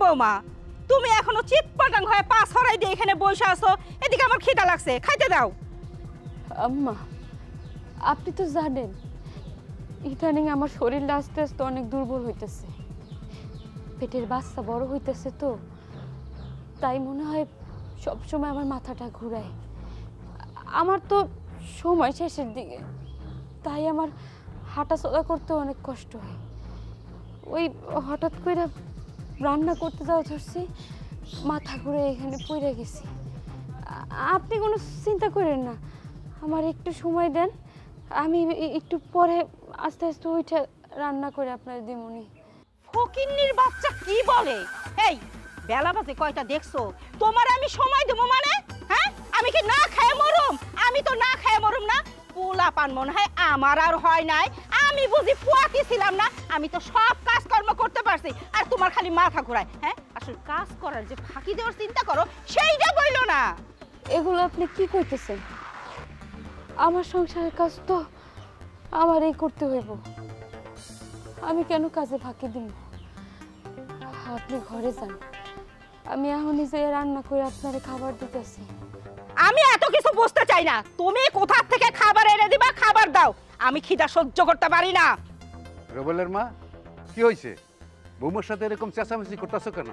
বৌমা তুমি এখনো চিৎপটাং হয়ে পা ছড়াই দিয়ে এখানে বসে আছো এদিকে আমার খিদা লাগছে খাইতে দাও আম্মা আপনি তো জানেন ইদানিং আমার শরীরটা আস্তে আস্তে অনেক দুর্বল হইতেছে পেটের বাচ্চা বড় হইতেছে তো তাই মনে হয় সবসময় আমার মাথাটা ঘুরায় আমার তো সময় শেষের দিকে তাই আমার হাঁটা চলা করতে অনেক কষ্ট হয় ওই হঠাৎ করে রান্না করতে যাওয়া ধরছি মাথা ঘুরে এখানে পড়ে গেছি আপনি কোনো চিন্তা করেন না আমার একটু সময় দেন আমি একটু পরে আস্তে আস্তে ওইটা রান্না করে আপনার দিমুনি ফকিন্নির বাচ্চা কি বলে এই বেলা বাজে কয়টা দেখছো তোমার আমি সময় দেবো মানে হ্যাঁ আমি কি না খেয়ে মরুম আমি তো না খেয়ে মরুম না পোলা পান মনে হয় আমার আর হয় নাই আমি বুঝি ফুয়াতি ছিলাম না আমি তো সব কাজকর্ম করতে পারছি আর তোমার খালি মাথা ঘোরায় হ্যাঁ আসলে কাজ করার যে ফাঁকি দেওয়ার চিন্তা করো সেইটা বইলো না এগুলো আপনি কি কইতেছেন আমার সংসারের কাজ তো আমারই করতে হইব আমি কেন কাজে ফাঁকি দিব আপনি ঘরে যান আমি এখনই যে রান্না করে আপনারে খাবার দিতেছি আমি এত কিছু বুঝতে চাই না তুমি কোথা থেকে খাবার এনে দিবা খাবার দাও আমি খিদা সহ্য করতে পারি না রুবেলের মা কি হইছে বৌমার সাথে এরকম চেঁচামেচি করতেছো কেন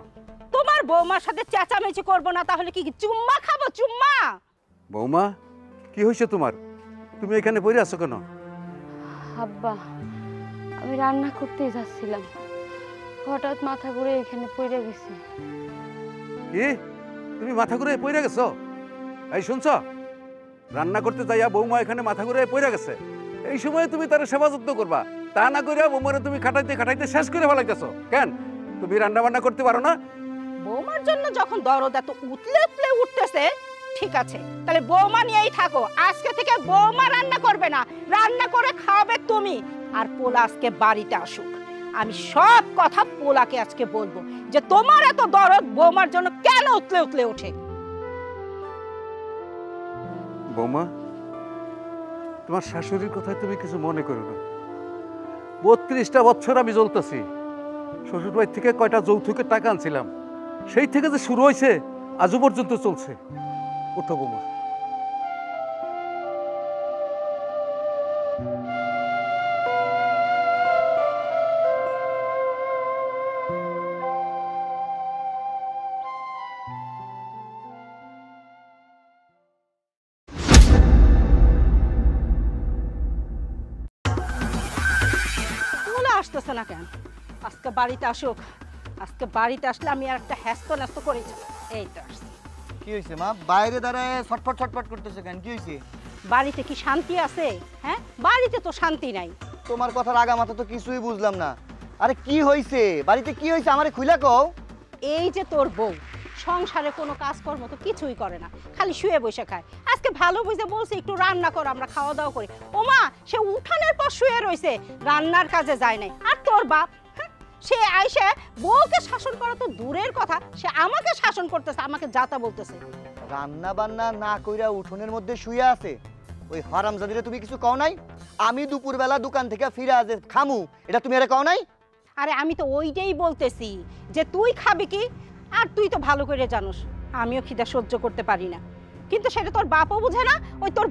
তোমার বৌমার সাথে চেঁচামেচি করব না তাহলে কি চুম্মা খাবো চুম্মা বৌমা কি হইছে তোমার তুমি এখানে পড়ে আছো কেন আব্বা আমি রান্না করতেই যাচ্ছিলাম হঠাৎ মাথা ঘুরে এখানে পড়ে গেছি কি তুমি মাথা ঘুরে পড়ে গেছো এই শুনছ রান্না করতে যাইয়া বৌমা এখানে মাথা ঘুরে পড়ে গেছে এই সময় তুমি তার সেবা যত্ন করবা তা না করিয়া বৌমারে তুমি খাটাইতে খাটাইতে শেষ করে ফেলাইতেছো কেন তুমি রান্না বান্না করতে পারো না বৌমার জন্য যখন দরদ এত উতলে উতলে উঠতেছে ঠিক আছে তাহলে বৌমা নিয়েই থাকো আজকে থেকে বৌমা রান্না করবে না রান্না করে খাওয়াবে তুমি আর পোলা আজকে বাড়িতে আসুক আমি সব কথা পোলাকে আজকে বলবো যে তোমার এত দরদ বৌমার জন্য কেন উতলে উতলে ওঠে বৌমা তোমার শাশুড়ির কথায় তুমি কিছু মনে করো না 32টা বছর আমি জ্বলতেছি শ্বশুর বাড়ি থেকে কয়টা যৌতুকের টাকা আনছিলাম সেই থেকে যে শুরু হয়েছে আজও পর্যন্ত চলছে ওঠো বৌমা আসতেছে না কেন আজকে বাড়িতে আসুক আজকে বাড়িতে আসলে আমি আর একটা হ্যাস্ত ন্যাস্ত করেছি এই তো আসছে কি হইছে মা বাইরে দাঁড়ায় ছটফট ছটফট করতেছে কেন কি হইছে বাড়িতে কি শান্তি আছে হ্যাঁ বাড়িতে তো শান্তি নাই তোমার কথার আগা মাথা তো কিছুই বুঝলাম না আরে কি হইছে বাড়িতে কি হইছে আমারে খুইলা কও এই যে তোর বউ সংসারে কোনো কাজকর্ম তো কিছুই করে না খালি শুয়ে বসে খায় আজকে ভালো বুঝে বলছে একটু রান্না কর আমরা খাওয়া দাওয়া করি ওমা সে উঠানের পর শুয়ে রইছে রান্নার কাজে যায় নাই আর তোর বাপ সে আইসে বউকে শাসন করা তো দূরের কথা সে আমাকে শাসন করতেছে আমাকে যাতা বলতেছে রান্না বান্না না কইরা উঠোনের মধ্যে শুয়ে আছে ওই হারামজাদিরে তুমি কিছু কও নাই আমি দুপুরবেলা দোকান থেকে ফিরে আজে খামু এটা তুমি আরে কও নাই আরে আমি তো ওইটাই বলতেছি যে তুই খাবি কি আর তুই তো ভালো করে জানোস আমিও খিদা সহ্য করতে পারি না কিন্তু সেটা তোর বাপও বুঝে না ওই তোর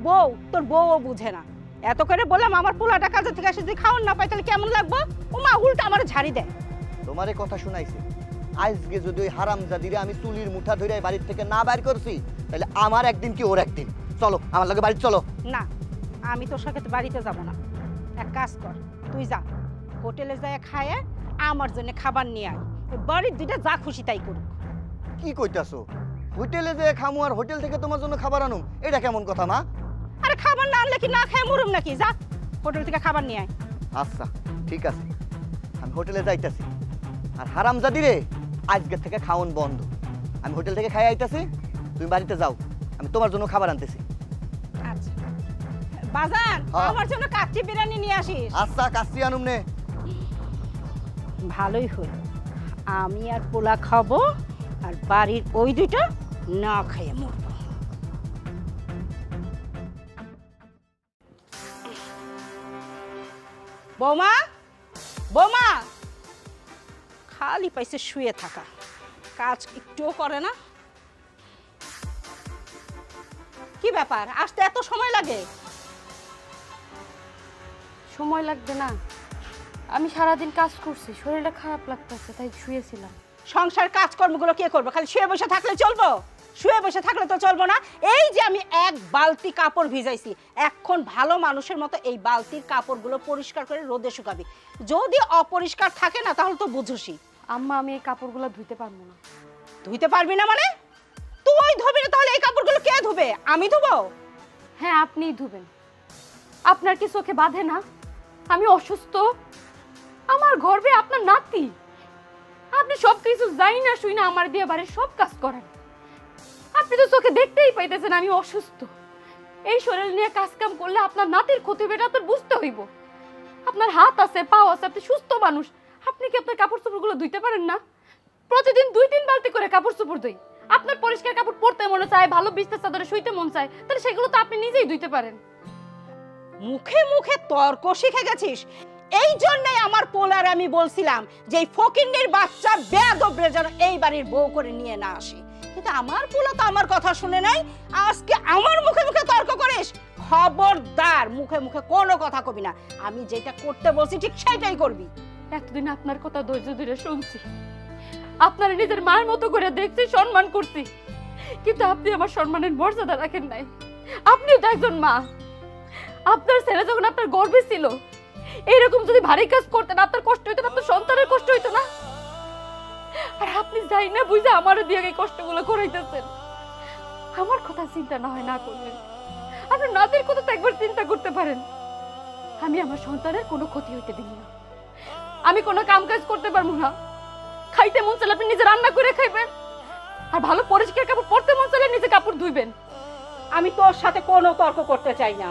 বউও বুঝে না এত করে বললাম আমার পোলাটা কাজে থেকে এসে যদি খাওয়ান না পাই তাহলে কেমন লাগবো ও মা উল্টা আমার ঝাড়ি দেয় তোমারে কথা শুনাইছে আজকে যদি ওই হারামজাদিরে আমি চুলির মুঠা ধরে বাড়ির থেকে না বাইর করছি তাহলে আমার একদিন কি ওর একদিন চলো আমার লগে বাড়ি চলো না আমি তোর সাথে বাড়িতে যাব না এক কাজ কর তুই যা হোটেলে যায় খায় আমার জন্য খাবার নিয়ে আয় বাড়ির দুইটা যা খুশি তাই করুক কি কইতাছো হোটেলে যে খামু আর হোটেল থেকে তোমার জন্য খাবার আনুম এটা কেমন কথা মা আরে খাবার না আনলে কি না খেয়ে মরুম নাকি যা হোটেল থেকে খাবার নিয়ে আয় আচ্ছা ঠিক আছে আমি হোটেলে যাইতাছি আর হারামজাদিরে আজকে থেকে খাওন বন্ধ আমি হোটেল থেকে খাই আইতাছি তুমি বাড়িতে যাও আমি তোমার জন্য খাবার আনতেছি আচ্ছা বাজান আমার জন্য কাচ্চি বিরিয়ানি নিয়ে আসিস আচ্ছা কাচ্চি আনুম নে ভালোই হলো আমি আর পোলা খাবো আর বাড়ির ওই দুইটা না খেয়ে মরবো বৌমা বৌমা খালি পাইছে শুয়ে থাকা কাজ একটুও করে না। কি ব্যাপার, আসতে এত সময় লাগে? সময় লাগবে না, আমি সারাদিন কাজ করছি, শরীরটা খারাপ লাগতেছে তাই শুয়েছিলাম। সংসার কাজকর্মগুলো কে করবে? খালি শুয়ে বসে থাকলে চলবো? শুয়ে বসে থাকলে তো চলবো না। এই যে আমি এক বালতি কাপড় ভিজাইছি, এখন ভালো মানুষের মতো এই বালতির কাপড়গুলো পরিষ্কার করে রোদে শুকাবি। যদি অপরিষ্কার থাকে না তাহলে তো বুঝোসই। আম্মা আমি এই কাপড়গুলো ধুইতে পারবো না। ধুইতে পারবি না মানে? তুই ধুবি না তাহলে এই কাপড়গুলো কে ধুবে? আমি ধুবো? হ্যাঁ আপনিই ধুবেন। আপনার কি চোখে বাঁধে না আমি অসুস্থ? আমার গর্ভে আপনার নাতি, আপনি সব কিছু যাই না শুই না আমার দিয়ে বাড়ির সব কাজ করেন। আপনি তো চোখে দেখতেই পাইতেছেন আমি অসুস্থ। এই শরীর নিয়ে কাজ কাম করলে আপনার নাতির ক্ষতি হবে, এটা আপনার বুঝতে হইব। আপনার হাত আছে, পাও আছে, আপনি সুস্থ মানুষ। আপনি কি আপনার কাপড় চোপড়গুলো ধুইতে পারেন না? প্রতিদিন 2-3 বালতি করে কাপড় চোপড় ধুই। আপনার পরিষ্কার কাপড় পরতে মনে চায়, ভালো বিছানা চাদরে শুইতে মন চায়, তাহলে সেগুলো তো আপনি নিজেই ধুইতে পারেন। মুখে মুখে তর্ক শিখে গেছিস। এই জন্যই আমার পোলার আমি বলছিলাম যে এই ফকিন্নির বাচ্চা বেয়াদবরে যেন এই বাড়ির বউ করে নিয়ে না আসে, কিন্তু আমার পোলা তো আমার কথা শুনে নাই। আজকে আমার মুখে মুখে তর্ক করিস? খবরদার, মুখে মুখে কোনো কথা কবি না। আমি যেটা করতে বলছি ঠিক সেটাই করবি। এতদিন আপনার কথা ধৈর্য ধরে শুনছি, আপনার নিজের মায়ের মতো করে দেখছি, সম্মান করছি, কিন্তু আপনি আমার সম্মানের মর্যাদা রাখেন নাই। আপনিও তো একজন মা। আপনার ছেলে যখন আপনার গর্ভে ছিল, এইরকম যদি ভারী কাজ করতেন আপনার কষ্ট হইতো না, আপনার সন্তানের কষ্ট হইতো না? আর আপনি যাই না বুঝে আমারও দিয়ে এই কষ্টগুলো করাইতেছেন। আমার কথা চিন্তা না হয় না করলেন, আপনার নাতির কথা তো একবার চিন্তা করতে পারেন। আমি আমার সন্তানের কোনো ক্ষতি হইতে দিব না। আমি কোনো কাম কাজ করতে পারবো না। খাইতে মন চাইলে আপনি নিজে রান্না করে খাইবেন, আর ভালো পরিষ্কার কাপড় পরতে মন চাইলে নিজে কাপড় ধুইবেন। আমি তোর সাথে কোনো তর্ক করতে চাই না।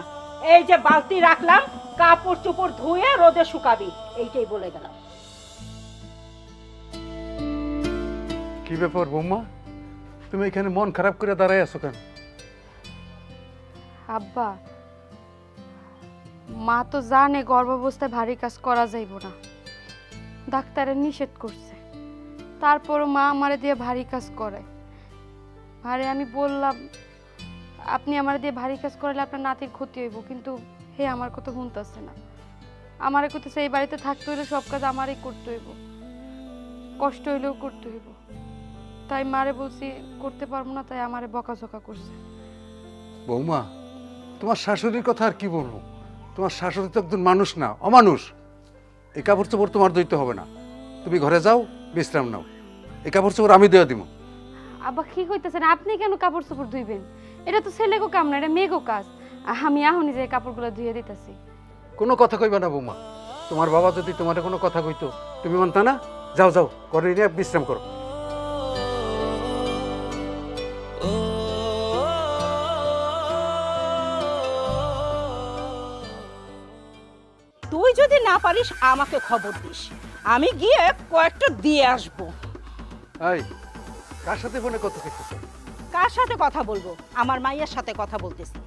এই যে বালতি রাখলাম, কাপড় চোপড় ধুয়ে রোদে শুকাবি, এইটাই বলে গেলাম। কি ব্যাপার বৌমা, তুমি এখানে মন খারাপ করে দাঁড়ায় আছো কেন? আব্বা, মা তো জানে গর্ভাবস্থায় ভারী কাজ করা যাইব না, ডাক্তারে নিষেধ করছে, তারপরও মা আমারে দিয়ে ভারী কাজ করায়। আরে আমি বললাম আপনি আমার দিয়ে ভারী কাজ করলে আপনার নাতির ক্ষতি হইব, কিন্তু হে আমার কথা শুনতেছে না। আমারে করতেছে এই বাড়িতে থাকতে হইলে সব কাজ আমারই করতে হইব, কষ্ট হইলেও করতে হইব। তাই মারে বলছি করতে পারবো না, তাই আমারে বকাঝকা করছে। বৌমা, তোমার শাশুড়ির কথা আর কি বলবো? তোমার শাশুড়ি তো একজন মানুষ না, অমানুষ। এই কাপড় চোপড় তোমার ধুইতে হবে না, তুমি ঘরে যাও, বিশ্রাম নাও। এই কাপড় চোপড় আমি দিয়ে দিব। আব্বা কি কইতেছেন? আপনি কেন কাপড় চোপড় ধুইবেন? এটা তো ছেলেগো কাম না, এটা মেয়েগো কাজ। আমি এখনই যে কাপড়গুলো ধুয়ে দিতেছি। কোনো কথা কইবা না বৌমা। তোমার বাবা যদি তোমার কোনো কথা কইতো তুমি মানতা না? যাও যাও, ঘরে নিয়ে বিশ্রাম করো। তুই যদি না পারিস আমাকে খবর দিস, আমি গিয়ে কয়েকটা দিয়ে আসবো। এই, কার সাথে ফোনে কথা কইতেছো? কার সাথে কথা বলবো? আমার মাইয়ার সাথে কথা বলতেছি।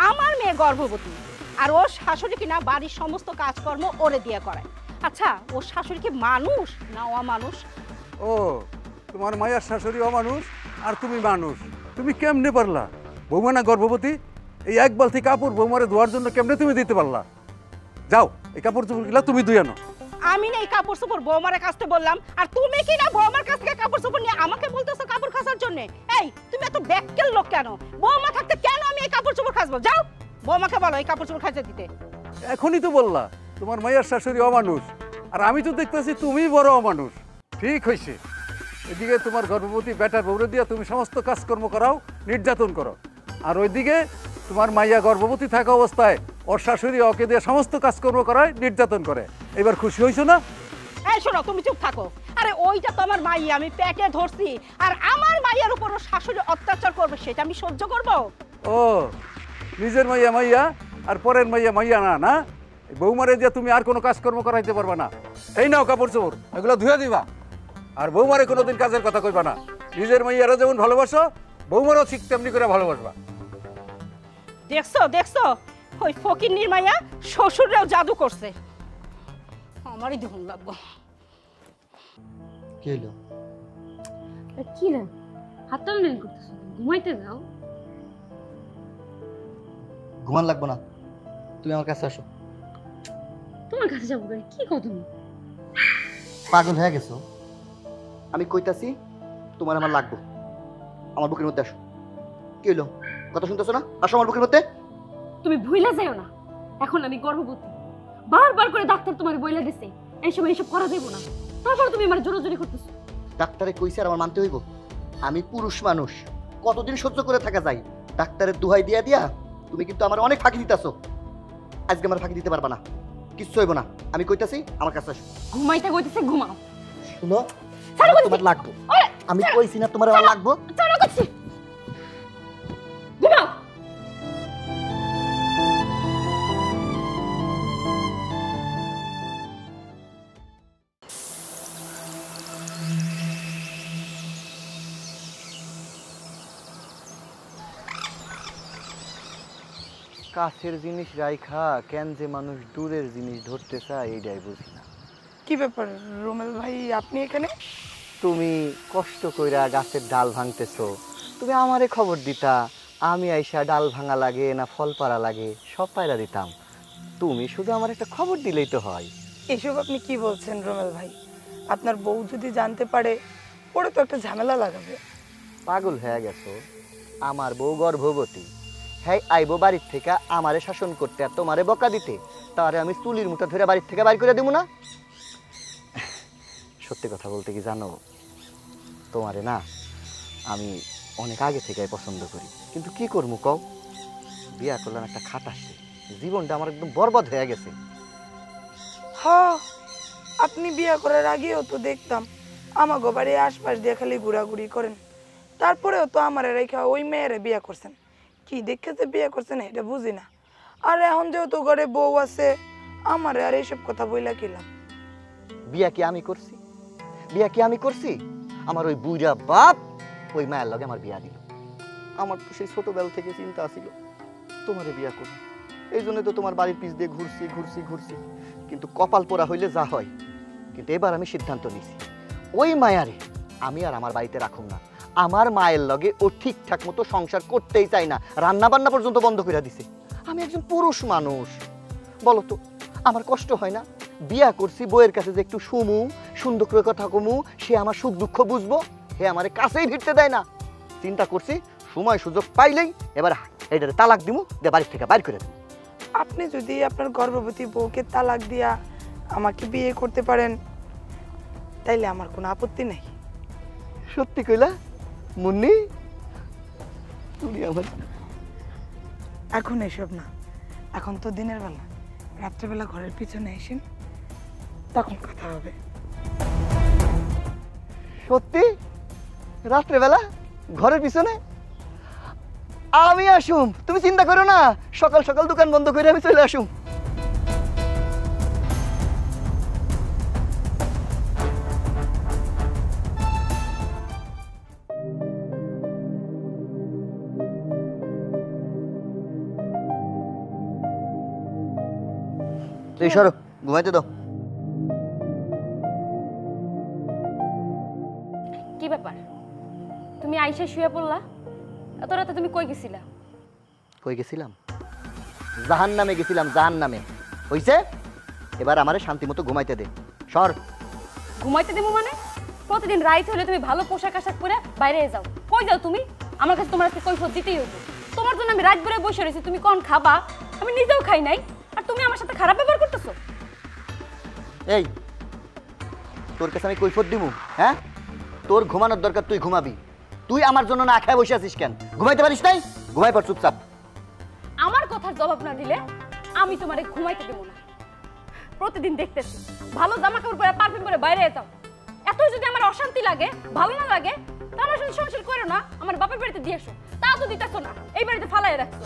আমার মেয়ে গর্ভবতী, আর ওর শাশুড়ি কিনা বাড়ির সমস্ত কাজকর্ম ওরে দিয়ে করায়। আচ্ছা, ওর শাশুড়ি কি মানুষ না অমানুষ? ও, তোমার মায়ের শাশুড়ি অমানুষ আর তুমি মানুষ। তুমি কেমনে পারলা? বৌমা না গর্ভবতী, এই এক বালতি কাপড় বৌমারে ধোয়ার জন্য কেমনে তুমি দিতে পারলা? যাও, এই কাপড় চোপড়গুলো তুমি ধুয়ে আনো। আমি না এই কাপড় চোপড় বৌমার কাছে বললাম, আর তুমি কি না বৌমার কাছ থেকে কাপড় চোপড় নিয়ে আমাকে বলতেছো কাপড় খাসার জন্য? এই, তুমি এত ব্যাককেল লোক কেন? বৌমা থাকতে কেন আমি এই কাপড় চোপড় খাসবো? যাও, বৌমাকে বলো এই কাপড় চোপড় খাইতে দিতে। এখনই তো বললা তোমার মায়ের শাশুড়ি অমানুষ, আর আমি তো দেখতেছি তুমিই বড় অমানুষ। ঠিক হয়েছে, এদিকে তোমার গর্ভবতী বেটার বউরে দিয়ে তুমি সমস্ত কাজকর্ম করাও, নির্যাতন করো, আর ওইদিকে তোমার মাইয়া গর্ভবতী থাকা অবস্থায় ওর শাশুড়ি ওকে দিয়ে সমস্ত কাজকর্ম করায়, নির্যাতন করে। এবার খুশি হয়েছো না? এই শোনো, তুমি চুপ থাকো। আরে ওইটা তো আমার মাইয়া, আমি পেটে ধরছি, আর আমার মাইয়ার উপর ওর শাশুড়ি অত্যাচার করবে সেটা আমি সহ্য করব? ও, নিজের মাইয়া মাইয়া আর পরের মাইয়া মাইয়া না, না? এই বৌমারে দিয়ে তুমি আর কোনো কাজকর্ম করাইতে পারবা না। এই নাও কাপড় চোপড়, এগুলো ধুয়ে দিবা। আর বৌমারে কোনোদিন কাজের কথা কইবা না। নিজের মাইয়ারা যেমন ভালোবাসো, বৌমারও ঠিক তেমনি করে ভালোবাসবা। দেখছো দেখছো, ওই ফকিন্নির মাইয়া শ্বশুররাও জাদু করছে। আমারই দেখুন লাগবো। কি হলো? কি রে হাত টানাটানি করতেছো, ঘুমাইতে যাও। ঘুমান লাগবো না, তুমি আমার কাছে আসো। তোমার কাছে যাবো কেন? কি কও তুমি? পাগল হয়ে গেছো? আমি কইতাছি তোমার আমার লাগবো। আমার বুকের মধ্যে আসো। কি হইলো, কথা শুনতেছো না? আসো আমার বুকের মধ্যে। তুমি ভুইলা যাও না, এখন আমি গর্ভবতী। বারবার করে ডাক্তার তোমার বইলা দিছে এই সময় এসব করা যাবে না, তারপর তুমি আমার জোরাজোরি করতেছো। ডাক্তারে কইছে আর আমার মানতে হইব? আমি পুরুষ মানুষ, কতদিন সহ্য করে থাকা যায়? ডাক্তারের দুহাই দিয়া দিয়া তুমি কিন্তু আমার অনেক ফাঁকি দিতেছো। আজকে আমার ফাঁকি দিতে পারবা না, কিচ্ছু হইব না। আমি কইতাছি আমার কাছে আসো। ঘুমাইতে কইতেছে ঘুমাও। শুনো, ছাড়ো বলছি। তোমার লাগবো। আমি কইছি না তোমার আমার লাগবো? ছাড়ো করছি, ঘুমাও। কাছের জিনিস রাইখা কেন যে মানুষ দূরের জিনিস ধরতে চায় এইটাই বুঝি না। কি ব্যাপার রোমেল ভাই, আপনি এখানে? তুমি কষ্ট কইরা গাছের ডাল ভাঙতেছো, তুমি আমারে খবর দিতা, আমি আইসা ডাল ভাঙা লাগে না ফল পাড়া লাগে সব পায়রা দিতাম। তুমি শুধু আমার একটা খবর দিলেই তো হয়। এসব আপনি কি বলছেন রোমেল ভাই? আপনার বউ যদি জানতে পারে, পরে তো একটা ঝামেলা লাগাবে। পাগল হয়ে গেছো? আমার বউ গর্ভবতী, হ্যাঁ আইবো বাড়ির থেকে আমারে শাসন করতে আর তোমারে বকা দিতে, তারে আমি চুলির মুঠা ধরে বাড়ির থেকে বাইর করে দিব না? সত্যি কথা বলতে কি জানো, তোমারে না আমি অনেক আগে থেকে পছন্দ করি, কিন্তু কি করবো কও, বিয়া করলাম একটা খাটাসে, জীবনটা আমার একদম বরবাদ হয়ে গেছে। হ্যাঁ, আপনি বিয়ে করার আগেও তো দেখতাম আমাগো বাড়ি আশপাশ দিয়ে খালি ঘোরাঘুরি করেন, তারপরেও তো আমার রেখা ওই মেয়েরে বিয়ে করছেন। কি দেখে যে বিয়ে করছেন এটা বুঝি না। আর এখন যেহেতু ঘরে বউ আছে, আমার আর এইসব কথা বইলা কিলাম। বিয়া কি আমি করছি? বিয়া কি আমি করছি? আমার ওই বুইরা বাপ ওই মায়ের লগে আমার বিয়া দিল। আমার তো সেই ছোটবেলা থেকে চিন্তা ছিল তোমারে বিয়া করব, এই জন্য তো তোমার বাড়ির পিছ দিয়ে ঘুরছি ঘুরছি ঘুরছি, কিন্তু কপাল পোড়া হইলে যা হয়। কিন্তু এবার আমি সিদ্ধান্ত নিছি, ওই মায়ারে আমি আর আমার বাড়িতে রাখুম না। আমার মায়ের লগে ও ঠিকঠাক মতো সংসার করতেই চাই না, রান্না বান্না পর্যন্ত বন্ধ করে দিছে। আমি একজন পুরুষ মানুষ, বলো তো আমার কষ্ট হয় না? বিয়া করছি বউয়ের কাছে যে একটু শুমু, সুন্দর করে কথা কমু, সে আমার সুখ দুঃখ বুঝবো, হে আমার কাছেই ভিড়তে দেয় না। চিন্তা করছি সময় সুযোগ পাইলেই এবার এটারে তালাক দিমু, দিয়ে বাড়ির থেকে বাইর করে দেবো। আপনি যদি আপনার গর্ভবতী বউকে তালাক দিয়া আমাকে বিয়ে করতে পারেন, তাইলে আমার কোনো আপত্তি নেই। সত্যি কইলা মুন্নি? তুমি আমার এখন এসব না, এখন তো দিনের বেলা, রাত্রেবেলা ঘরের পিছনে এসেন, তখন কথা হবে। সত্যি রাত্রেবেলা ঘরের পিছনে আমি আসুম? তুমি চিন্তা করো না, সকাল সকাল দোকান বন্ধ করে আমি চলে আসুম। এই সরো, ঘুমাইতে দাও। কি ব্যাপার, তুমি আইসা শুয়ে পড়লা? এত রাতে তুমি কই গেছিলা? কই গেছিলাম? জাহান নামে গেছিলাম, জাহান নামে। হইছে, এবার আমারে শান্তি মতো ঘুমাইতে দে। সর। ঘুমাইতে দেবো মানে? প্রতিদিন রাইত হলে তুমি ভালো পোশাক আশাক পরে বাইরে যাও, কই যাও তুমি? আমার কাছে তোমার কাছে কৈফিয়ত দিতেই হইবে। তোমার জন্য আমি রাত ভরে বসে রয়েছি, তুমি কোন খাবা? আমি নিজেও খাই নাই, আর তুমি আমার সাথে খারাপ ব্যবহার করতেছো। এই তোর কাছে আমি কৈফিয়ত দিমু? হ্যাঁ, তোর ঘুমানোর দরকার, তুই ঘুমাবি। তুই আমার জন্য না খায় বসে আছিস কেন? ঘুমাইতে পারিস নাই? ঘুমাই পড় চুপচাপ। আমার কথার জবাব না দিলে আমি তোমারে ঘুমাইতে দেবো না। প্রতিদিন দেখতেছি ভালো জামা কাপড় পরে পারফিউম পরে বাইরে যাও। এত যদি আমার অশান্তি লাগে, ভালো না লাগে, তাহলে আমার সাথে সংসার করো না, আমার বাপের বাড়িতে দিয়ে এসো। তা তো দিতেছো না, এই বাড়িতে ফালাই রাখছো।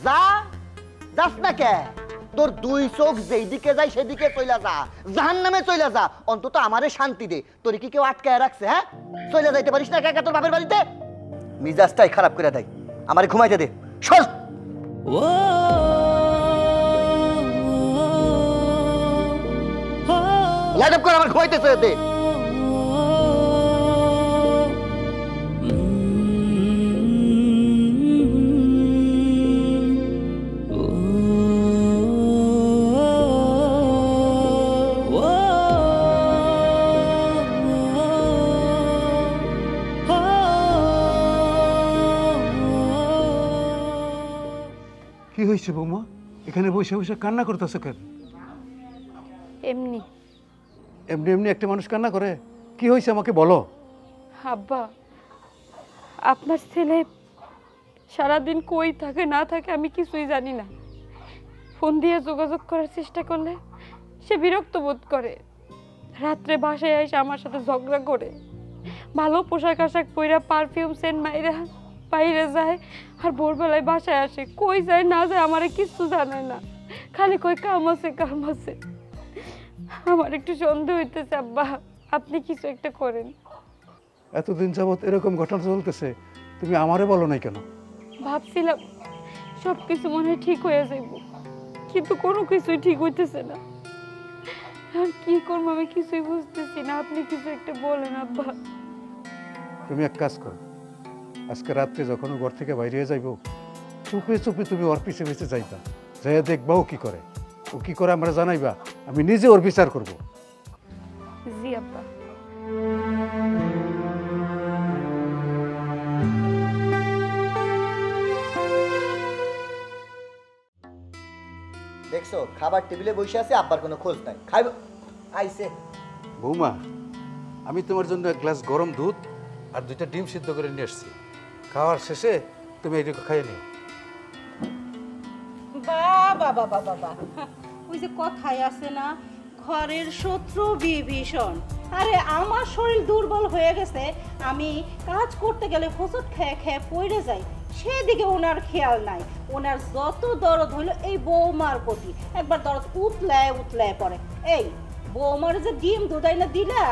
যা, যাস না কে? তোর দুই চোখ যেদিকে যায় সেদিকে চইলা যা, জাহান্নামে চইলা যা, অন্তত আমারে শান্তি দে। তোর কি কেউ আটকায় রাখছে? হ্যাঁ, চইলা যাইতে পারিস না একা তোর বাপের বাড়িতে? মিজাজটাই খারাপ করে দেয়। আমারে ঘুমাইতে দে, সর। লাইট অফ কর, আমার ঘুমাইতেছে দে। কি হয়েছে বৌমা? এখানে বসে বসে কান্না করতেছো কেন? এমনি। এমনি এমনি একটা মানুষ কান্না করে? কি হয়েছে আমাকে বলো। আব্বা, আপনার ছেলে সারাদিন কই থাকে না থাকে আমি কিছুই জানি না। ফোন দিয়ে যোগাযোগ করার চেষ্টা করলে সে বিরক্ত বোধ করে। রাত্রে বাসায় এসে আমার সাথে ঝগড়া করে, ভালো পোশাক আশাক পইরা পারফিউম সেন্ট মাইরা বাইরে যায়, আর ভোরবেলায় বাসায় আসে। কই যায় না যায় আমারে কিছু জানায় না, খালি কই কাম আছে কাম আছে। আমার একটু সন্দেহ হইতেছে আব্বা, আপনি কিছু একটা করেন। এতদিন যাবৎ এরকম ঘটনা চলতেছে, তুমি আমারে বলো নাই কেন? ভাবছিলাম সব কিছু মনে হয় ঠিক হয়ে যাইব, কিন্তু কোনো কিছুই ঠিক হইতেছে না। আর কি করবো আমি কিছুই বুঝতেছি না। আপনি কিছু একটা বলেন আব্বা। তুমি এক কাজ করো, আজকে রাত্রে যখন ও ঘর থেকে বাইরে যাইবো, চুপে চুপে তুমি ওর পিছে পিছে যাইবা, যাইয়া দেখবা ও কি করে। ও কি করে আমরা জানাইবা, আমি নিজে ওর বিচার করব। জি আব্বা। দেখছো খাবার টেবিলে বসে আছে, আব্বার কোনো খোঁজ নাই। খাইব আইছে। বৌমা, আমি তোমার জন্য এক গ্লাস গরম দুধ আর 2টা ডিম সিদ্ধ করে নিয়ে এসছি। খাওয়ার শেষে তুমি এইটুকু খাইয়ে নিও। বাবা বাবা বাবা, ওই যে কথায় আছে না, ঘরের শত্রু বিভীষণ। আরে আমার শরীর দুর্বল হয়ে গেছে, আমি কাজ করতে গেলে হোঁচট খেয়ে খেয়ে পড়ে যাই, সেদিকে ওনার খেয়াল নাই। ওনার যত দরদ হইলো এই বৌমার প্রতি, একবার দরদ উতলায় উতলায় পড়ে। এই বৌমার যে ডিম দুধ আইনা দিলা,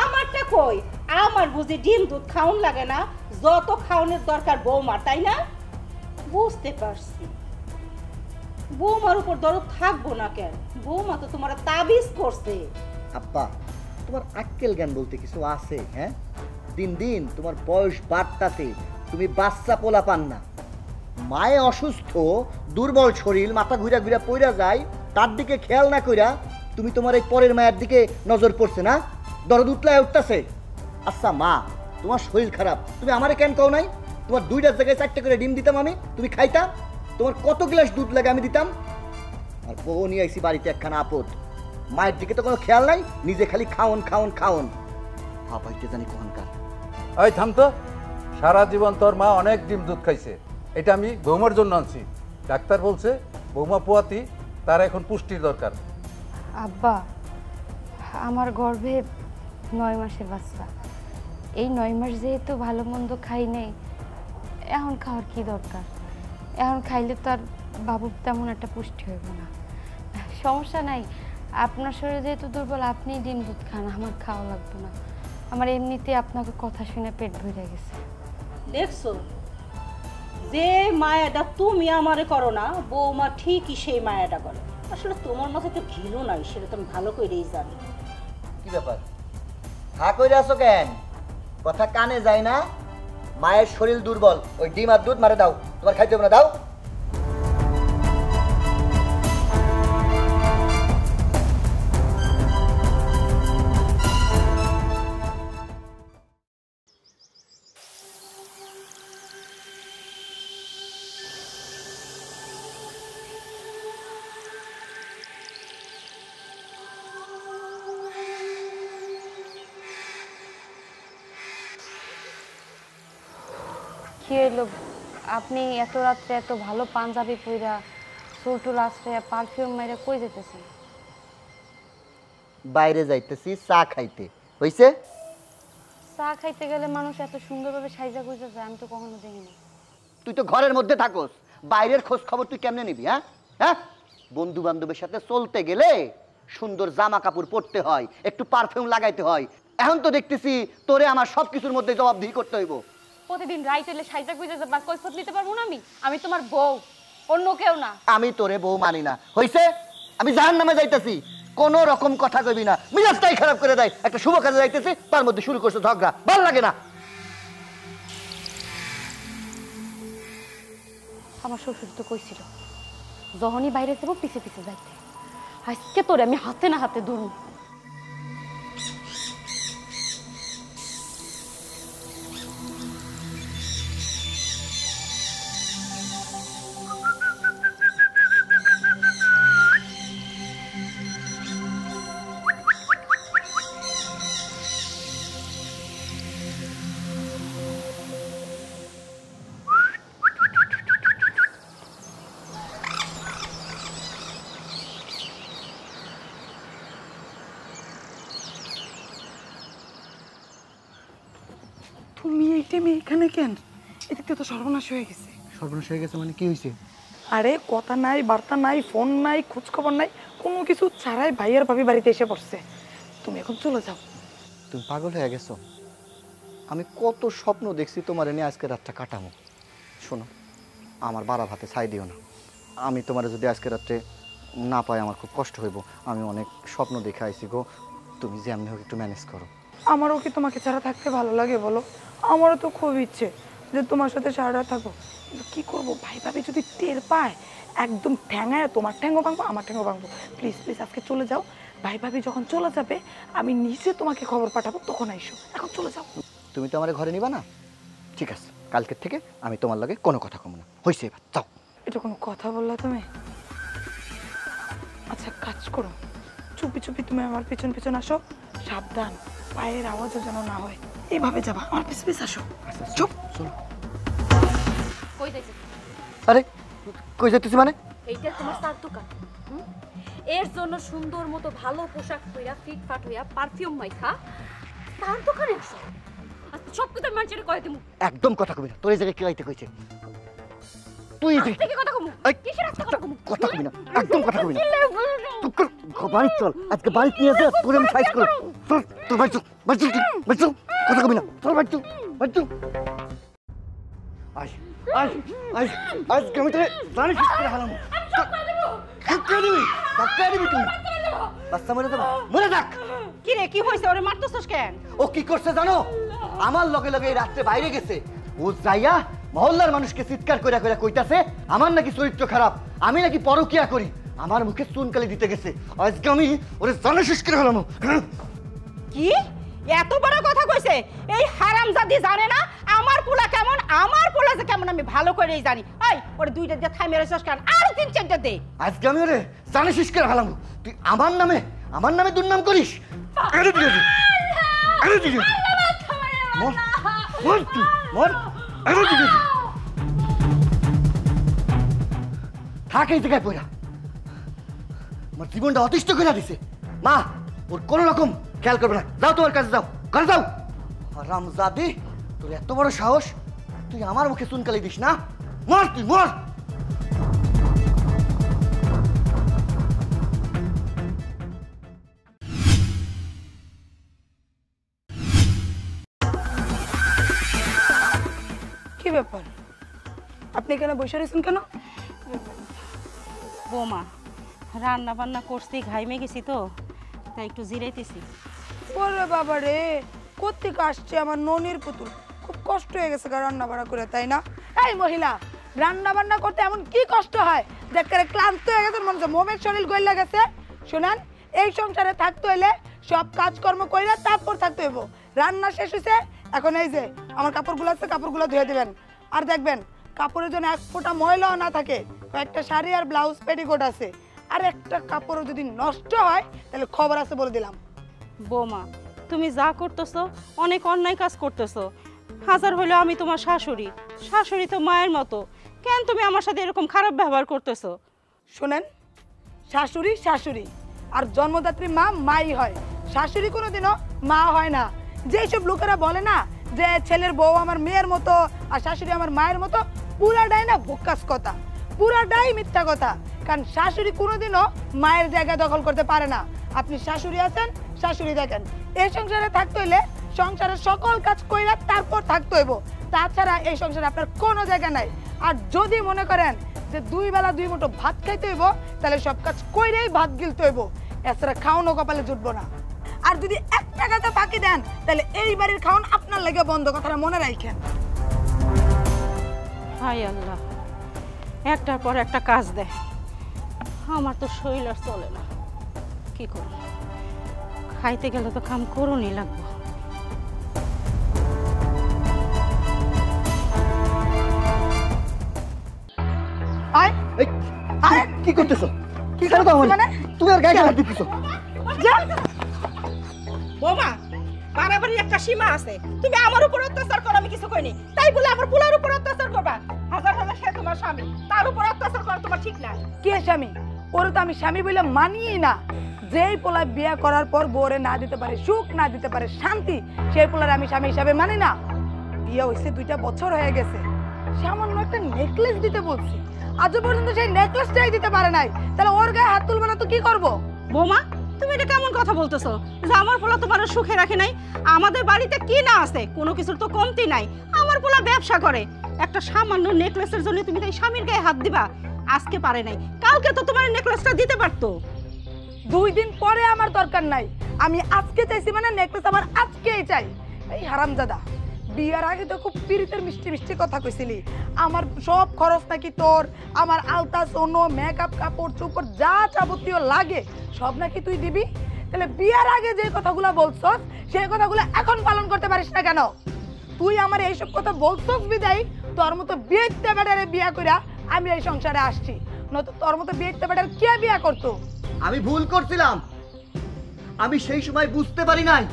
আমারটা কই? আমার বুঝি ডিম দুধ খাওন লাগে না? যত খাওনের দরকার বৌমার, তাই না? বুঝতে পারছি, বৌমার উপর দরদ থাকবো না কেন? বৌমা তো তোমার তাবিজ করছে। আব্বা, তোমার আক্কেল জ্ঞান বলতে কিছু আছে? হ্যাঁ, দিন দিন তোমার বয়স বাড়তাছে, তুমি বাচ্চা পোলা পান না। মায়ে অসুস্থ, দুর্বল শরীর, মাথা ঘুরা ঘুরা পইরা যায়, তার দিকে খেয়াল না কইরা তুমি তোমার এই পরের মায়ের দিকে নজর পড়ছে না, দরদ উতলায় উঠতেছে। আচ্ছা মা, তোমার শরীর খারাপ, তুমি আমারে কেন কও নাই? তোমার 2টার জায়গায় 4টে করে ডিম দিতাম আমি, তুমি খাইতা। তোমার কত গ্লাস দুধ লাগে আমি দিতাম। আর বউ নিয়ে আইসি বাড়িতে একখানা আপদ, মায়ের দিকে তো কোনো খেয়াল নাই, নিজে খালি খাওন খাওন খাওন। ভাবাইতে জানি কখনকার। এই থাম তো, সারা জীবন তোর মা অনেক ডিম দুধ খাইছে, এটা আমি বৌমার জন্য আনছি। ডাক্তার বলছে বৌমা পোয়াতি, তার এখন পুষ্টির দরকার। আব্বা, আমার গর্ভে 9 মাসের বাচ্চা। এই 9 মাস যেহেতু ভালো মন্দ খাই নেই, এখন খাওয়ার কি দরকার? এখন খাইলে তো আর বাবুর তেমন একটা পুষ্টি হইব না। সমস্যা নাই, আপনার শরীর যেহেতু দুর্বল, আপনি ডিম দুধ খান, আমার খাওয়া লাগবে না। আমার এমনিতে আপনাকে কথা শুনে পেট ভরে গেছে। দেখছো, যে মায়াটা তুমি আমারে করো না, বৌমা ঠিকই সেই মায়াটা করে। আসলে তোমার মাথায় তো ঘিলও নাই, সেটা তুমি ভালো করেই জানি। কি ব্যাপার, হা কইরা আছো কেন? কথা কানে যায় না? মায়ের শরীর দুর্বল, ওই ডিম আর দুধ মারে দাও, তোমার খাইতে হবে না, দাও। কি হইলো? আপনি এত রাত্রে এত ভালো পাঞ্জাবি পইরা, চুলটুল আশ্রয়া, পারফিউম মাইরা কই যেতেছেন? বাইরে যাইতেছি চা খাইতে, হইছে? চা খাইতে গেলে মানুষ এত সুন্দরভাবে সাইজা গুইজা যায়, আমি তো কখনো দেখিনি। তুই তো ঘরের মধ্যে থাকোস, বাইরের খোঁজ খবর তুই কেমনে নিবি? হ্যাঁ হ্যাঁ, বন্ধু বান্ধবের সাথে চলতে গেলে সুন্দর জামা কাপড় পরতে হয়, একটু পারফিউম লাগাইতে হয়। এখন তো দেখতেছি তোরে আমার সবকিছুর মধ্যে জবাবদিহি করতে হইব। প্রতিদিন রাইট হইলে সাইজা গুইজা যাবার কৈফত নিতে পারবো না? আমি তোমার বউ, অন্য কেউ না। আমি তোরে বউ মানি না, হইছে? আমি জাহান্নামে যাইতেছি, কোন রকম কথা কইবি না, মিজাজটাই খারাপ করে দেয়। একটা শুভ কাজে যাইতেছি, তার মধ্যে শুরু করছে ঝগড়া, ভালো লাগে না। আমার শ্বশুর তো কইছিল যখনই বাইরে যাবো পিছে পিছে যাইতে। আজকে তোরে আমি হাতে না হাতে ধরুন। আমি এখানে কেন? এদিকে তো সর্বনাশ হয়ে গেছে। সর্বনাশ হয়ে গেছে মানে কি হয়েছে? আরে কথা নাই, বার্তা নাই, ফোন নাই, খোঁজ খবর নাই, কোনো কিছু ছাড়াই ভাইয়ার ভাবি বাড়িতে এসে পড়ছে। তুমি এখন চলে যাও। তুমি পাগল হয়ে গেছো? আমি কত স্বপ্ন দেখছি তোমার নিয়ে আজকে রাতটা কাটামো। শোনো, আমার বাড়া ভাতে ছাই দিও না। আমি তোমার যদি আজকে রাত্রে না পাই আমার খুব কষ্ট হইব। আমি অনেক স্বপ্ন দেখে আইছি গো, তুমি যে এমনি হোক একটু ম্যানেজ করো। আমারও কি তোমাকে ছাড়া থাকতে ভালো লাগে বলো? আমারও তো খুব ইচ্ছে যে তোমার সাথে সারা রাত থাকবো, কিন্তু কি করবো, ভাই ভাবি যদি টের পায় একদম ঠ্যাঙায় তোমার ঠ্যাঙ্গো ভাঙবো, আমার ঠ্যাঙ্গো ভাঙবো। প্লিজ প্লিজ আজকে চলে যাও। ভাই ভাবি যখন চলে যাবে আমি নিজে তোমাকে খবর পাঠাবো, তখন আইসো। এখন চলে যাও। তুমি তো আমার ঘরে নিবা না? ঠিক আছে, কালকের থেকে আমি তোমার লগে কোনো কথা কমো না। হয়েছে, এবার যাও। এটা কোনো কথা বললা তুমি? আচ্ছা কাজ করো, চুপি চুপি তুমি আমার পিছন পিছন আসো, সাবধান, পায়ের আওয়াজও যেন না হয়। এইভাবে যাবা, আমার পিছ পিছ আসো। চুপ। চলো। কই যাইছে? আরে কই যাইতেছি মানে? এইটা তোমার চার দোকান। এর জন্য সুন্দর মতো ভালো পোশাক পরা ফিটফাট হইয়া পারফিউম মাইখা তার দোকানে আসো। আর সব কথা মানুষের কয়ে দিমু। একদম কথা কবি না। তোর এই জায়গায় কে আইতে কইছে? তুই থেকে কথা কমু। কিসের রাস্তা কথা কমু? কথা কবি না, একদম কথা কবি না। বাড়ি চল, আজকে বাড়ি নিয়ে যা, তোর আমি সাইজ করো। চল, তোর বাড়ি চল, বাড়ি চল, বাড়ি চল, কথা কবি না। চল বাড়ি চল, বাড়ি চল। আজ আজ আজ আজকে আমি তোরে জানি শেষ করে হারাম। ধাক্কা দিবি, ধাক্কা দিবি তুই। বাচ্চা মরে যাবে, মরে যাক। কি রে, কি হয়েছে? ওরে মারতেছস কেন? ও কি করছে জানো? আমার লগে লগে এই রাত্রে বাইরে গেছে। ও যাইয়া মহল্লার মানুষকে চিৎকার করে করে কইতাছে আমার নাকি চরিত্র খারাপ, আমি নাকি পরকিয়া করি। আমার মুখে চুনকালি দিতে গেছে। আজকে আমি ওরে জানা শেষ করে হলাম। কি এত বড় কথা কইছে? এই হারামজাদি জানে না আমার পোলা কেমন, আমার পোলা যে কেমন আমি ভালো করেই জানি। এই ওরে দুইটা দিয়ে থাই মেরেছস কেন? আর তিন চারটা দে। আজকে আমি ওরে জানা শেষ করে হলাম। তুই আমার নামে দুর্নাম করিস? আরে দিয়ে দে, আরে দিয়ে দে। মর মর তুই, মর। আরে দিয়ে দে। থাক এই জায়গায় পড়া। আমার জীবনটা অতিষ্ঠ করে দিছে। মা, ওর কোনো রকম খেয়াল করবে না। যাও তোমার কাছে, যাও, ঘরে যাও। হারামজাদি, তোর এত বড় সাহস, তুই আমার মুখে চুনকালি দিস না? মর তুই, মর। কি ব্যাপার, আপনি এখানে বসে রয়েছেন কেন? বৌমা, রান্না বান্না করছি, ঘাইমে গেছি তো, তাই একটু জিরাইতেছি। ওরে বাবা রে, কোত্থেকে আসছে আমার ননির পুতুল, খুব কষ্ট হয়ে গেছে রান্না বান্না করে, তাই না? এই মহিলা, রান্না বান্না করতে এমন কি কষ্ট হয়? দেখতে ক্লান্ত হয়ে গেছে, মনে হচ্ছে মোমের শরীর গইলা গেছে। শুনেন, এই সংসারে থাকতে হইলে সব কাজকর্ম কইরা তারপর থাকতে হইব। রান্না শেষ হয়েছে, এখন এই যে আমার কাপড়গুলো আছে, কাপড়গুলো ধুয়ে দিবেন। আর দেখবেন কাপড়ের জন্য এক ফোঁটা ময়লাও না থাকে। কয়েকটা শাড়ি আর ব্লাউজ পেটিকোট আছে, আর একটা কাপড়ও যদি নষ্ট হয় তাহলে খবর আছে বলে দিলাম। বৌমা, তুমি যা করতেছো অনেক অন্যায় কাজ করতেছো। হাজার হলেও আমি তোমার শাশুড়ি, শাশুড়ি তো মায়ের মতো, কেন তুমি আমার সাথে এরকম খারাপ ব্যবহার করতেছো? শোনেন, শাশুড়ি শাশুড়ি, আর জন্মদাত্রী মা মাই হয়, শাশুড়ি কোনোদিনও মা হয় না। যেসব লোকেরা বলে না যে ছেলের বউ আমার মেয়ের মতো আর শাশুড়ি আমার মায়ের মতো, পুরাটাই না বোকাস কথা, পুরাটাই মিথ্যা কথা। কারণ শাশুড়ি কোনোদিনও মায়ের জায়গা দখল করতে পারে না। আপনি শাশুড়ি আছেন, শাশুড়ি দেখেন। এই সংসারে থাকতে হইলে সংসারের সকল কাজ কইরা তারপর থাকতে হইব, তাছাড়া এই সংসারে আপনার কোনো জায়গা নাই। আর যদি মনে করেন যে দুই বেলা দুই মুঠো ভাত খাইতে হইব, তাহলে সব কাজ কইরেই ভাত গিলতে হইব, এছাড়া খাওয়ানো কপালে জুটবো না। আর যদি এক টাকাতে ফাঁকি দেন, তাহলে এই বাড়ির খাওয়ান আপনার লাগে বন্ধ, কথাটা মনে রাখেন। হায় আল্লাহ, একটার পর একটা কাজ দেয়, আমার তো শরীর আর চলে না। কি করি, খাইতে গেলে তো কাম করুনই লাগবো। আয় এই আয়, কি করতেছো? কি ছাড়ো তো আমারে। মানে? তুমি আর গায়ে হাত দিতেছো। যা। বৌমা, বাড়াবাড়ি একটা সীমা আছে। তুমি আমার উপর অত্যাচার করো, আমি কিছু কইনি, তাই বলে আমার পোলার উপর অত্যাচার করবা? হাজার হাজার সে তোমার স্বামী, তার উপর অত্যাচার করা তোমার ঠিক না। কে স্বামী? ওরে তো আমি স্বামী বলে মানিই না। যেই পোলা বিয়ে করার পর বউরে না দিতে পারে সুখ, না দিতে পারে শান্তি, সেই পোলার আমি স্বামী হিসাবে মানি না। বিয়ে হয়েছে 2টা বছর হয়ে গেছে, সামান্য একটা নেকলেস দিতে বলছি, আজও পর্যন্ত সেই নেকলেসটাই দিতে পারে নাই, তাহলে ওর গায়ে হাত তুলবে না তো কি করব? বৌমা, তুমি এটা কেমন কথা বলতেছো যে আমার পোলা তোমার সুখে রাখে নাই? আমাদের বাড়িতে কি না আছে, কোনো কিছুর তো কমতি নাই। আমার পোলা ব্যবসা করে, একটা সামান্য নেকলেসের জন্য তুমি তাই স্বামীর গায়ে হাত দিবা? আজকে পারে নাই, কালকে তো তোমার নেকলেসটা দিতে পারতো। 2 দিন পরে আমার দরকার নাই, আমি আজকে চাইছি মানে নেকলেস আমার আজকেই চাই। এই হারামজাদা, বিয়ার আগে তো খুব পিরিতের মিষ্টি মিষ্টি কথা কইছিলি, আমার সব খরচ নাকি তোর, আমার আলতা সোনো মেকআপ কাপড় চোপড় যা যাবতীয় লাগে সব নাকি তুই দিবি। তাহলে বিয়ার আগে যে কথাগুলো বলছস সেই কথাগুলো এখন পালন করতে পারিস না কেন? তুই আমার এইসব কথা বলছস বিদায় তোর মতো বিয়েতে বেটারে বিয়া কইরা আমি এই সংসারে আসছি, নয়তো তোর মতো বিয়েতে বেটার কে বিয়া করতো? আমি ভুল করছিলাম, আমি সেই সময় বুঝতে পারি নাই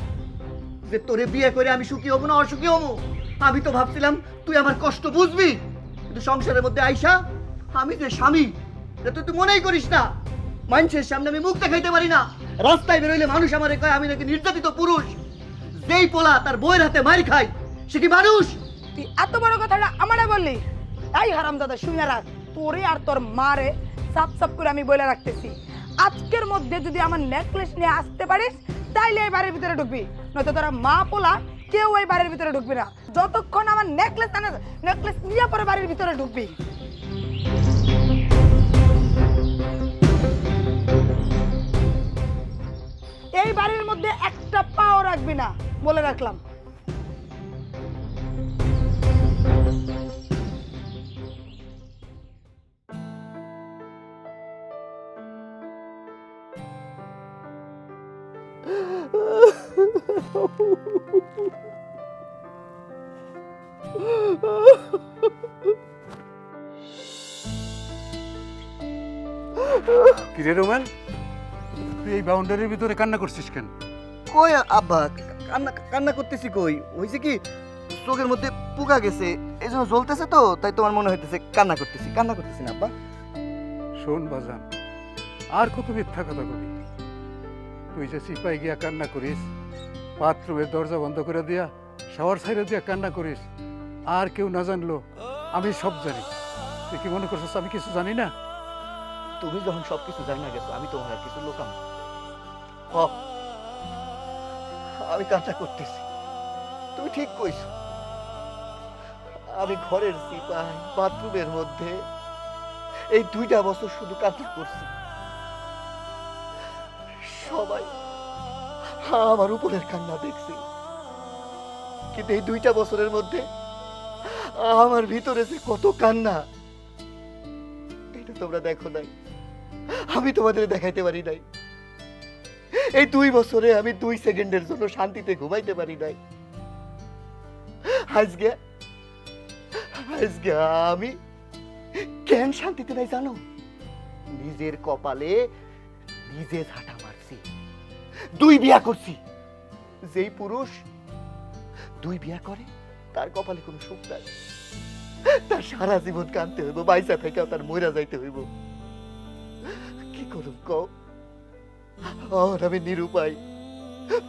যে তোরে বিয়ে করে আমি সুখী হবো না অসুখী হবো। আমি তো ভাবছিলাম তুই আমার কষ্ট বুঝবি, কিন্তু সংসারের মধ্যে আইসা আমি যে স্বামী এটা তুই মনেই করিস না। মানুষের সামনে আমি মুখ দেখাইতে পারি না, রাস্তায় বেরোইলে মানুষ আমারে কয় আমি নাকি নির্যাতিত পুরুষ। যেই পোলা তার বউয়ের হাতে মার খায় সে কি মানুষ? তুই এত বড় কথাটা আমারে বললি? এই হারামজাদা শুনে রাখ, তোরে আর তোর মারে সাপ সাপ করে আমি বলে রাখতেছি, আজকের মধ্যে যদি আমার নেকলেস নিয়ে আসতে পারিস তাইলে এই বাড়ির ভিতরে ঢুকবি, নয়তো তোরা মা পোলা কেউ এই বাড়ির ভিতরে ঢুকবি না। যতক্ষণ আমার নেকলেস নিয়ে পরে বাড়ির ভিতরে ঢুকবি। এই বাড়ির মধ্যে একটা পাও রাখবি না, বলে রাখলাম। কিরে রোমান, তুই এই বাউন্ডারির ভিতরে কান্না করছিস কেন? কই আব্বা, কান্না কান্না করতেছি কই? হইছে কি চোখের মধ্যে পোকা গেছে, এই জন্য জ্বলতেছে তো, তাই তোমার মনে হইতেছে কান্না করতেছি। কান্না করতেছি না আব্বা। শোন বাজান, আর কত মিথ্যা কথা কবি? তুই যে সিপাই গিয়া কান্না করিস, বাথরুমের দরজা বন্ধ করে দিয়া শাওয়ার সাইডে দিয়া কান্না করিস, আর কেউ না জানলো আমি সব জানি। তুই কি মনে করছিস আমি কিছু জানি না? তুমি যখন সবকিছু জানি না গেছো, আমি তোমার আর কিছু লোকাম? আমি কান্না করতেছি, তুমি ঠিক কইছো। আমি ঘরের সিপাই, বাথরুমের মধ্যে এই 2টা বছর শুধু কান্না করছি। সবাই আমার উপরের কান্না দেখছি, কিন্তু এই 2টা বছরের মধ্যে আমার ভিতরে যে কত কান্না এটা তোমরা দেখো নাই, আমি তোমাদের দেখাইতে পারি নাই। এই 2 বছরে আমি 2 সেকেন্ডের জন্য শান্তিতে ঘুমাইতে পারি নাই। আজকে আমি কেন শান্তিতে নাই জানো? নিজের কপালে নিজে ঝাঁটা মারছি। 2 বিয়া করছি। যেই পুরুষ 2 বিয়া করে তার কপালে কোনো সুখ নাই, তার সারা জীবন কাঁদতে হইব, বাইসা থেকে তার মইরা যাইতে হইব। কি করুম কও? আমি নিরুপায়।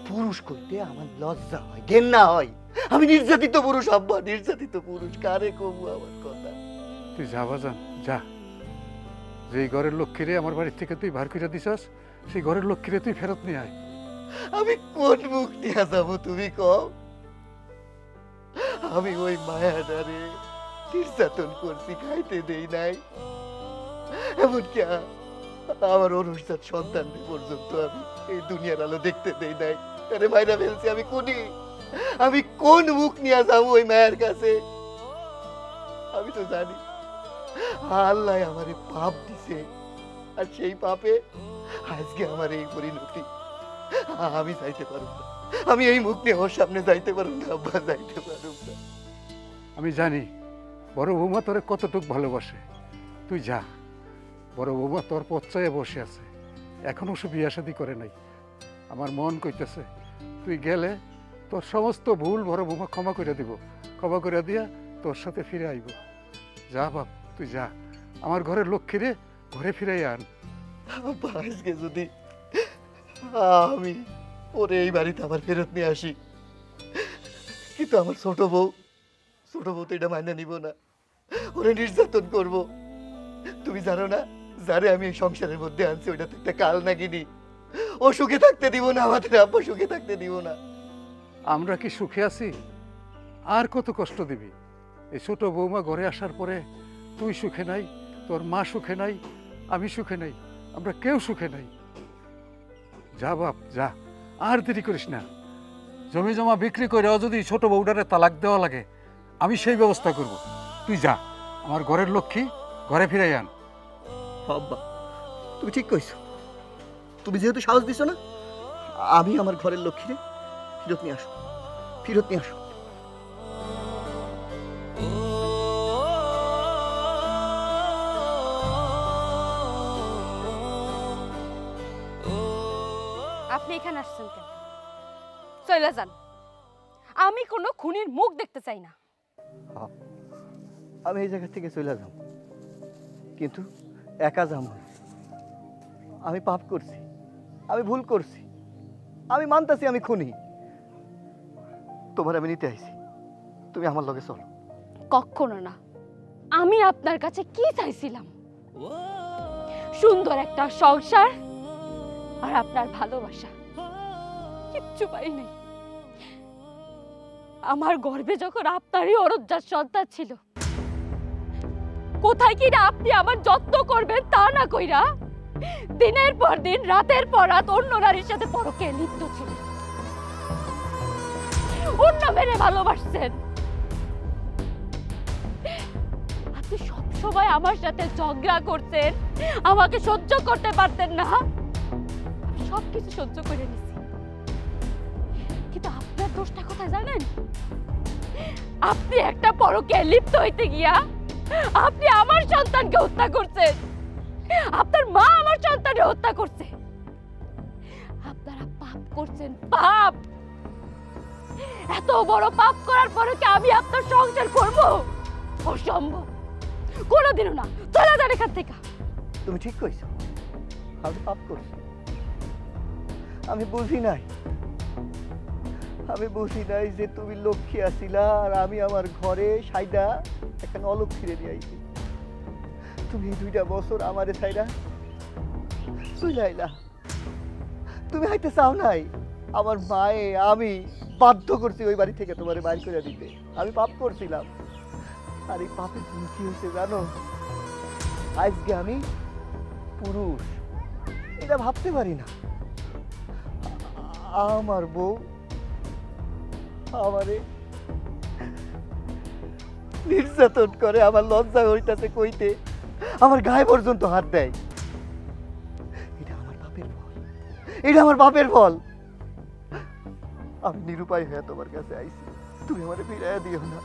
পুরুষ কইতে আমার লজ্জা হয়, ঘেন্না হয়। আমি নির্যাতিত পুরুষ আব্বা, নির্যাতিত পুরুষ। কারে কমু আমার কথা? তুই যা বাজান যা, যেই ঘরের লক্ষ্মীরে আমার বাড়ির থেকে তুই ভার করে দিছস, সেই ঘরের লক্ষ্মীরে তুই ফেরত নিয়ে আয়। আমি কোন মুখ নিয়ে যাবো তুমি কও? আমি ওই মায়াডারে নির্যাতন করছি, খাইতে দেই নাই, এমনকি আমার অনুষ্ঠান সন্তানদের পর্যন্ত আমি এই দুনিয়ার আলো দেখতে দেই নাই। তারে মাইরা ফেলছি। আমি কোন মুখ নিয়ে যাবো ওই মায়ের কাছে? আমি তো জানি আল্লাহ আমারে পাপ দিছে, আর সেই পাপে আজকে আমার এই পরিণতি। আমি যাইতে পারব না, আমি এই মুখ নিয়ে ওর সামনে যাইতে পারব না আব্বা, যাইতে পারব না। আমি জানি বড় বৌমা তোরে কতটুক ভালোবাসে। তুই যা, বড় বৌমা তোর পচ্চায় বসে আছে, এখনো সে বিয়া শাদী করে নাই। আমার মন কইতেছে তুই গেলে তোর সমস্ত ভুল বড় বৌমা ক্ষমা করে দিব, ক্ষমা করে দিয়া তোর সাথে ফিরে আইব। যা বাপ, তুই যা, আমার ঘরের লক্ষ্মীরে ঘরে ফিরাই আন। আব্বা, আজকে যদি আমি ওরে এই বাড়িতে আবার ফেরত নিয়ে আসি, কিন্তু আমার ছোট বউ ছোট বউ তো এটা মাইনে নিব না, ওরে নির্যাতন করব। তুমি জানো না, যারে আমি এই সংসারের মধ্যে আনছি ওইটা তো একটা কাল নাগিনি। ও সুখে থাকতে দিব না, আমাদের আব্বা সুখে থাকতে দিব না। আমরা কি সুখে আছি? আর কত কষ্ট দিবি? এই ছোট বৌমা ঘরে আসার পরে তুই সুখে নাই, তোর মা সুখে নাই, আমি সুখে নাই, আমরা কেউ সুখে নাই। যা বাপ যা, আর দেরি করিস না। জমি জমা বিক্রি করে যদি ছোট বউটারে তালাক দেওয়া লাগে আমি সেই ব্যবস্থা করব। তুই যা, আমার ঘরের লক্ষ্মী ঘরে ফিরাই আন। আব্বা তুমি ঠিক কইছো, তুমি যেহেতু সাহস দিছো না, আমি আমার ঘরের লক্ষ্মীরে ফিরত নিয়ে আসো, ফিরত নিয়ে আসো। আপনি এখানে আসছেন কেন? চলে যান, আমি কোনো খুনির মুখ দেখতে চাই না। আমি এই জায়গা থেকে চলে যাব, কিন্তু একা যাব না। আমি পাপ করছি, আমি ভুল করছি, আমি মানতাছি আমি খুনি। তোমার আমি নিতে আইছি, তুমি আমার লগে চলো। কখনো না। আমি আপনার কাছে কি চাইছিলাম? সুন্দর একটা সংসার আর আপনার ভালোবাসা, কিচ্ছু পাই নাই। আমার গর্ভে যখন আপনারই অরজ্জার সন্তান ছিল, কোথায় কিনা আপনি আমার যত্ন করবেন তা না কইরা দিনের পর দিন রাতের পর রাত অন্য নারীর সাথে পরকে লিপ্ত ছিলেন, অন্য মেরে ভালোবাসছেন। আপনি সবসময় আমার সাথে ঝগড়া করতেন, আমাকে সহ্য করতে পারতেন না। আমি সবকিছু সহ্য করে নিছি, কিন্তু আপনার দোষটা কোথায় জানেন? আপনি একটা পরকে লিপ্ত হইতে গিয়া আপনি আমার সন্তানকে হত্যা করছেন, আপনার মা আমার সন্তানকে হত্যা করছে। আপনারা পাপ করছেন, পাপ। এত বড় পাপ করার পরে কি আমি আপনার সংসার করব? অসম্ভব, কোনোদিনও না। চলে যান এখান থেকে। তুমি ঠিক কইছো, আমি পাপ করছি। আমি বুঝি নাই, আমি বুঝি নাই যে তুমি লক্ষ্মী আছিলা আর আমি আমার ঘরে সাইদা এখন অলক্ষ্মীরে নিয়ে আইছি। তুমি এই 2টা বছর আমারে ছাইরা চলে আইলা। তুমি হাইতে চাও নাই, আমার মায়ে আমি বাধ্য করছি ওই বাড়ি থেকে তোমারে বাইর করে দিতে। আমি পাপ করছিলাম, আর এই পাপের কি হয়েছে জানো? আজকে আমি পুরুষ, এটা ভাবতে পারি না। আমার বউ আমারে নির্যাতন করে, আমার লজ্জা হইতাছে কইতে, আমার গায়ে পর্যন্ত হাত দেয়। এটা আমার পাপের ফল, এটা আমার পাপের ফল। আমি নিরুপায় হয়ে তোমার কাছে আইছি, তুমি আমারে ফিরাইয়া দিও না।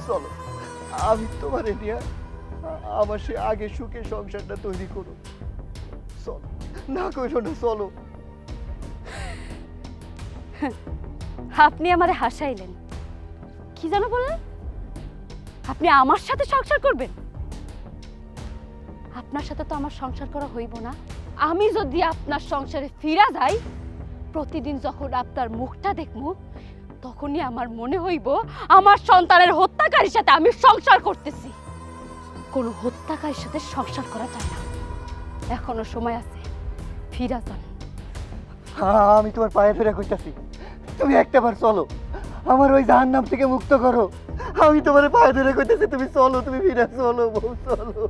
চলো, আমি তোমারে নিয়ে আমার সে আগে সুখের সংসারটা তৈরি করো। চলো, না কইরো না, চলো। আপনি আমারে হাসাইলেন, কি যেন বললেন? আপনি আমার সাথে সংসার করবেন? আপনার সাথে তো আমার সংসার করা হইব না। আমি যদি আপনার সংসারে ফিরা যাই, প্রতিদিন যখন আপনার মুখটা দেখবো, তখনই আমার মনে হইব আমার সন্তানের হত্যাকারীর সাথে আমি সংসার করতেছি। কোনো হত্যাকারীর সাথে সংসার করা যায় না। এখনো সময় আছে, ফিরা যান। আমি তোমার পায়ে ফেরা কইতাছি, তুমি একটাবার চলো, আমার ওই জাহান্নাম থেকে মুক্ত করো। আমি তোমার পায়ে ধরে কইতেছি, তুমি চলো, তুমি ফিরে চলো বউ, চলো।